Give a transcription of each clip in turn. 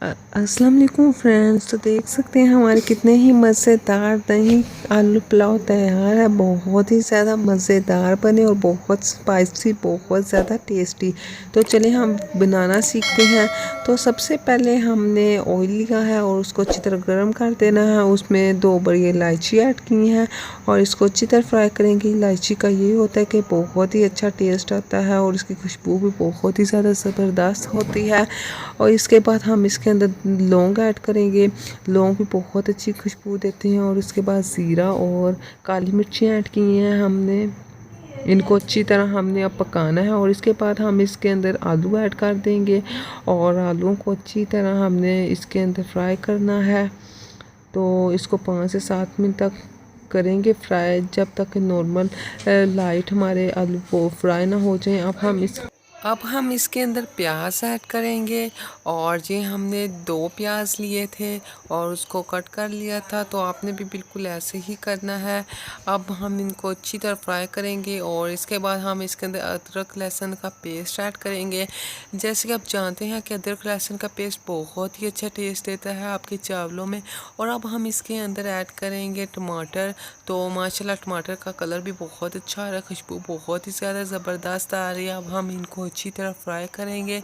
अस्सलाम वालेकुम फ्रेंड्स। तो देख सकते हैं हमारे कितने ही मज़ेदार दही आलू पुलाव तैयार है। बहुत ही ज़्यादा मज़ेदार बने और बहुत स्पाइसी, बहुत ज़्यादा टेस्टी। तो चलिए हम बनाना सीखते हैं। तो सबसे पहले हमने ऑयल लिया है और उसको अच्छी तरह गर्म कर देना है। उसमें 2 बड़ी इलायची ऐड की हैं और इसको अच्छी तरह फ्राई करेंगे। इलायची का ये होता है कि बहुत ही अच्छा टेस्ट आता है और इसकी खुशबू भी बहुत ही ज़्यादा ज़बरदस्त होती है। और इसके बाद हम इसके अंदर लौंग ऐड करेंगे। लौंग भी बहुत अच्छी खुशबू देते हैं। और उसके बाद ज़ीरा और काली मिर्ची ऐड की हैं हमने। इनको अच्छी तरह हमने अब पकाना है। और इसके बाद हम इसके अंदर आलू ऐड कर देंगे और आलूओं को अच्छी तरह हमने इसके अंदर फ्राई करना है। तो इसको 5 से 7 मिनट तक करेंगे फ्राई, जब तक नॉर्मल लाइट हमारे आलू को फ्राई ना हो जाए। अब हम इसके अंदर प्याज ऐड करेंगे। और ये हमने 2 प्याज लिए थे और उसको कट कर लिया था। तो आपने भी बिल्कुल ऐसे ही करना है। अब हम इनको अच्छी तरह फ्राई करेंगे और इसके बाद हम इसके अंदर अदरक लहसुन का पेस्ट ऐड करेंगे। जैसे कि आप जानते हैं कि अदरक लहसुन का पेस्ट बहुत ही अच्छा टेस्ट देता है आपके चावलों में। और अब हम इसके अंदर ऐड करेंगे टमाटर। तो माशाल्लाह टमाटर का कलर भी बहुत अच्छा आ रहा है, खुशबू बहुत ही ज़्यादा ज़बरदस्त आ रही है। अब हम इनको अच्छी तरह फ्राई करेंगे।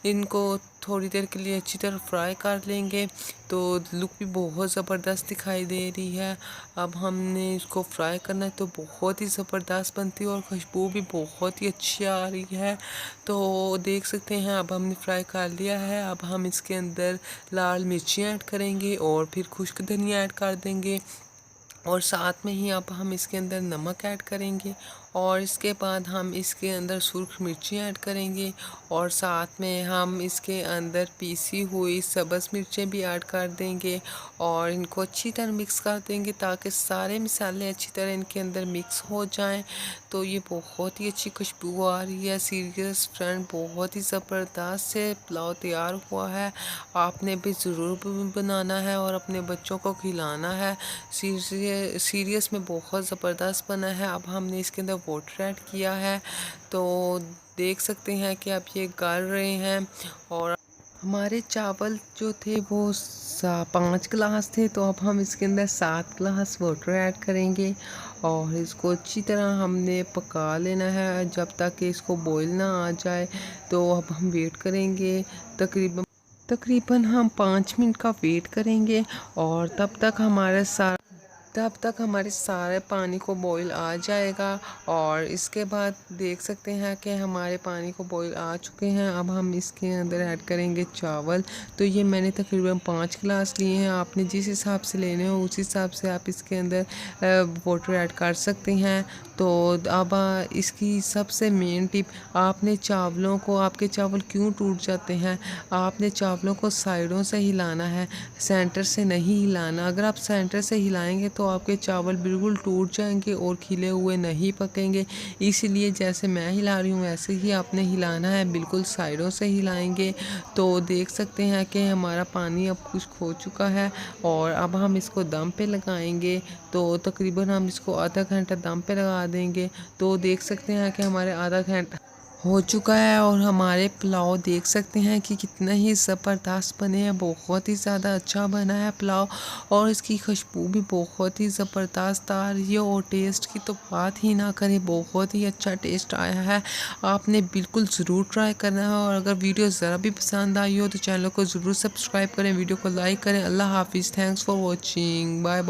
इनको थोड़ी देर के लिए अच्छी तरह फ्राई कर लेंगे। तो लुक भी बहुत ज़बरदस्त दिखाई दे रही है। अब हमने इसको फ्राई करना है तो बहुत ही ज़बरदस्त बनती है और खुशबू भी बहुत ही अच्छी आ रही है। तो देख सकते हैं अब हमने फ्राई कर लिया है। अब हम इसके अंदर लाल मिर्ची ऐड करेंगे और फिर खुश्क धनिया ऐड कर देंगे। और साथ में ही अब हम इसके अंदर नमक ऐड करेंगे। और इसके बाद हम इसके अंदर सुर्ख मिर्ची ऐड करेंगे। और साथ में हम इसके अंदर पीसी हुई सब्ज़ मिर्चें भी ऐड कर देंगे। और इनको अच्छी तरह मिक्स कर देंगे ताकि सारे मसाले अच्छी तरह इनके अंदर मिक्स हो जाएं। तो ये बहुत ही अच्छी खुशबू आ रही है। सीरियस फ्रेंड, बहुत ही ज़बरदस्त से पुलाव तैयार हुआ है। आपने भी ज़रूर बनाना है और अपने बच्चों को खिलाना है। सीरियस में बहुत ज़बरदस्त बना है। अब हमने इसके अंदर वाटर ऐड किया है। तो देख सकते हैं कि अब ये गल रहे हैं। और हमारे चावल जो थे वो 5 गिलास थे। तो अब हम इसके अंदर 7 गिलास वाटर ऐड करेंगे और इसको अच्छी तरह हमने पका लेना है जब तक कि इसको बॉईल ना आ जाए। तो अब हम वेट करेंगे तकरीबन हम 5 मिनट का वेट करेंगे। और तब तक हमारे सारे पानी को बॉईल आ जाएगा। और इसके बाद देख सकते हैं कि हमारे पानी को बॉईल आ चुके हैं। अब हम इसके अंदर ऐड करेंगे चावल। तो ये मैंने तकरीबन 5 गिलास लिए हैं। आपने जिस हिसाब से लेने हो उस हिसाब से आप इसके अंदर वाटर ऐड कर सकते हैं। तो अब इसकी सबसे मेन टिप, आपके चावल क्यों टूट जाते हैं, आपने चावलों को साइडों से हिलाना है, सेंटर से नहीं हिलाना। अगर आप सेंटर से हिलाएंगे तो आपके चावल बिल्कुल टूट जाएंगे और खिले हुए नहीं पकेंगे। इसीलिए जैसे मैं हिला रही हूँ वैसे ही आपने हिलाना है, बिल्कुल साइडों से हिलाएंगे। तो देख सकते हैं कि हमारा पानी अब खुश्क हो चुका है। और अब हम इसको दम पे लगाएंगे। तो तकरीबन हम इसको आधा घंटा दम पे लगा देंगे। तो देख सकते हैं कि हमारे आधा घंटा हो चुका है और हमारे पुलाव देख सकते हैं कि कितना ही ज़बरदस्त बने हैं। बहुत ही ज़्यादा अच्छा बना है पुलाव और इसकी खुशबू भी बहुत ही ज़बरदस्त आ रही है। और टेस्ट की तो बात ही ना करें, बहुत ही अच्छा टेस्ट आया है। आपने बिल्कुल ज़रूर ट्राई करना है। और अगर वीडियो ज़रा भी पसंद आई हो तो चैनल को ज़रूर सब्सक्राइब करें, वीडियो को लाइक करें। अल्लाह हाफिज़, thanks for watching, bye bye.